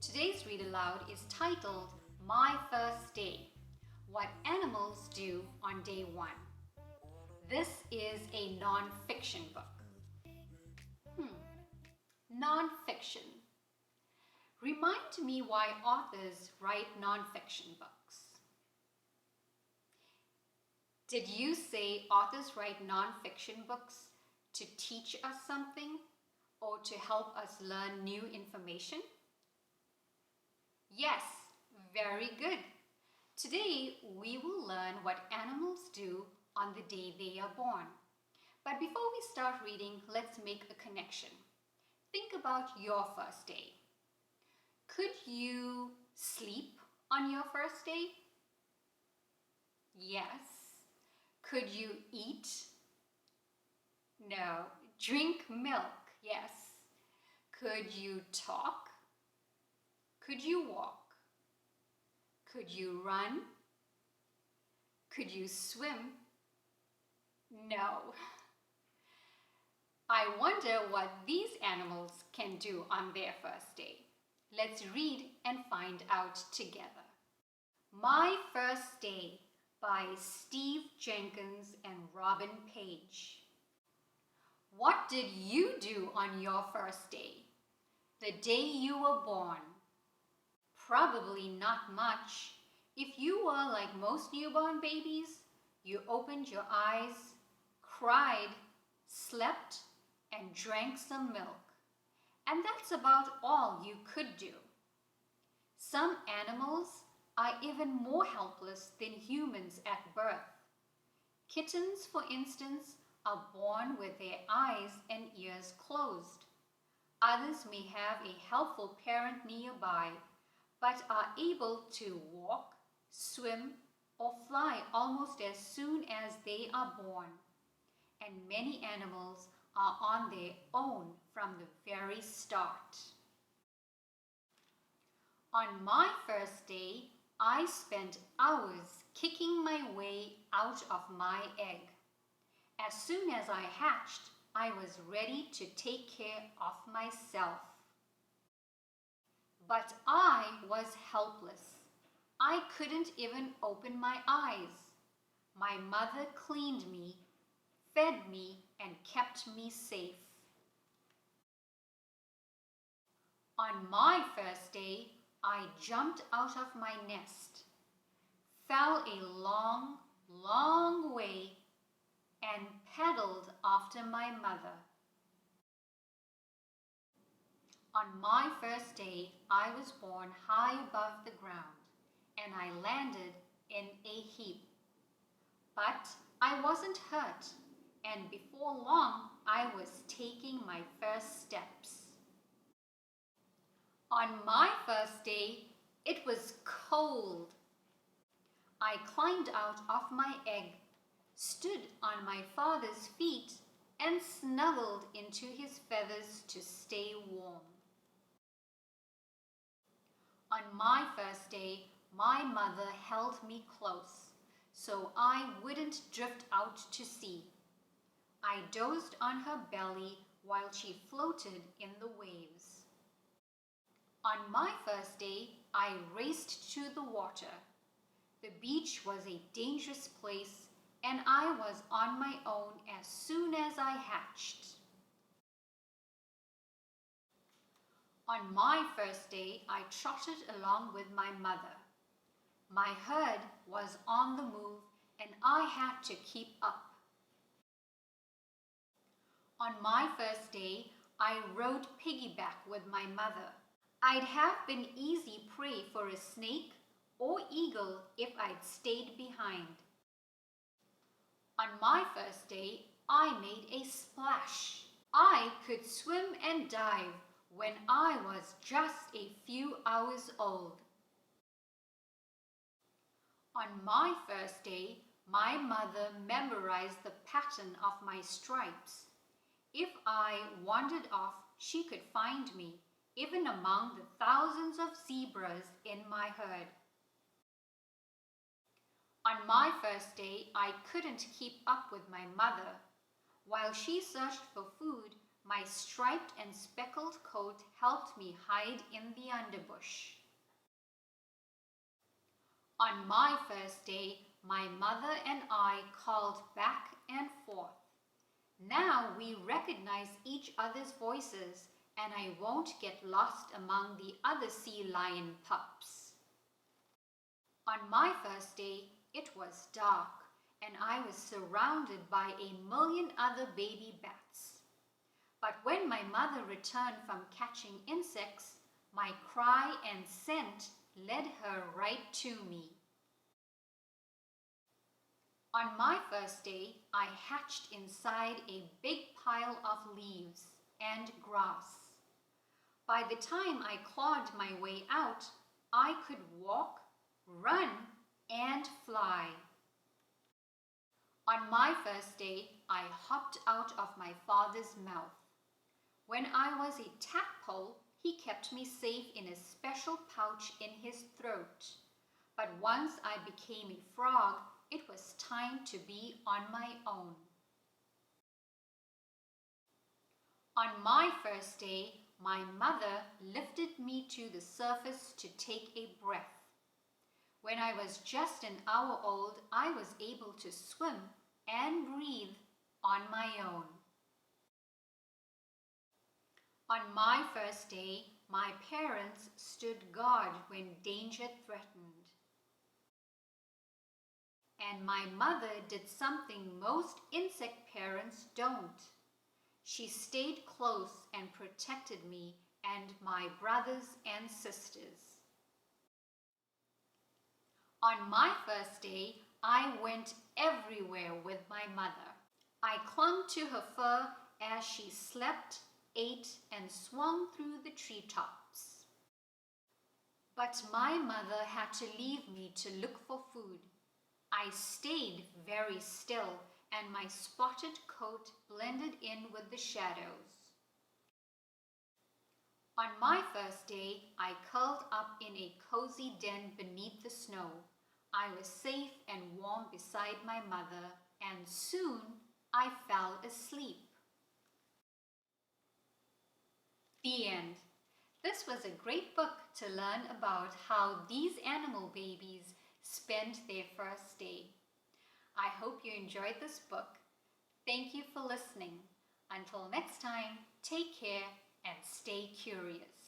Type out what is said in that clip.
Today's read aloud is titled My First Day, What Animals Do on Day 1. This is a non-fiction book. Non-fiction. Remind me why authors write non-fiction books. Did you say authors write non-fiction books to teach us something or to help us learn new information? Yes, very good. Today we will learn what animals do on the day they are born. But before we start reading, let's make a connection. Think about your first day. Could you sleep on your first day? Yes. Could you eat? No. Drink milk? Yes. Could you talk? Could you walk? Could you run? Could you swim? No. I wonder what these animals can do on their first day. Let's read and find out together. My First Day by Steve Jenkins and Robin Page. What did you do on your first day? The day you were born? Probably not much. If you were like most newborn babies, you opened your eyes, cried, slept, and drank some milk. And that's about all you could do. Some animals are even more helpless than humans at birth. Kittens, for instance, are born with their eyes and ears closed. Others may have a helpful parent nearby, but are able to walk, swim, or fly almost as soon as they are born. And many animals are on their own from the very start. On my first day, I spent hours kicking my way out of my egg. As soon as I hatched, I was ready to take care of myself. But I was helpless. I couldn't even open my eyes. My mother cleaned me, fed me, and kept me safe. On my first day, I jumped out of my nest, fell a long, long way, and paddled after my mother. On my first day, I was born high above the ground, and I landed in a heap. But I wasn't hurt, and before long, I was taking my first steps. On my first day, it was cold. I climbed out of my egg, stood on my father's feet, and snuggled into his feathers to stay warm. On my first day, my mother held me close, so I wouldn't drift out to sea. I dozed on her belly while she floated in the waves. On my first day, I raced to the water. The beach was a dangerous place, and I was on my own as soon as I hatched. On my first day, I trotted along with my mother. My herd was on the move, and I had to keep up. On my first day, I rode piggyback with my mother. I'd have been easy prey for a snake or eagle if I'd stayed behind. On my first day, I made a splash. I could swim and dive when I was just a few hours old. On my first day, my mother memorized the pattern of my stripes. If I wandered off, she could find me, even among the thousands of zebras in my herd. On my first day, I couldn't keep up with my mother. While she searched for food, My striped and speckled coat helped me hide in the underbush. On my first day, my mother and I called back and forth. Now we recognize each other's voices, and I won't get lost among the other sea lion pups. On my first day, it was dark, and I was surrounded by 1,000,000 other baby bats. But when my mother returned from catching insects, my cry and scent led her right to me. On my first day, I hatched inside a big pile of leaves and grass. By the time I clawed my way out, I could walk, run, and fly. On my first day, I hopped out of my father's mouth. When I was a tadpole, he kept me safe in a special pouch in his throat. But once I became a frog, it was time to be on my own. On my first day, my mother lifted me to the surface to take a breath. When I was just an hour old, I was able to swim and breathe on my own. On my first day, my parents stood guard when danger threatened. And my mother did something most insect parents don't. She stayed close and protected me and my brothers and sisters. On my first day, I went everywhere with my mother. I clung to her fur as she slept, ate, and swung through the treetops. But my mother had to leave me to look for food. I stayed very still, and my spotted coat blended in with the shadows. On my first day, I curled up in a cozy den beneath the snow. I was safe and warm beside my mother, and soon I fell asleep. The end. This was a great book to learn about how these animal babies spent their first day. I hope you enjoyed this book. Thank you for listening. Until next time, take care and stay curious.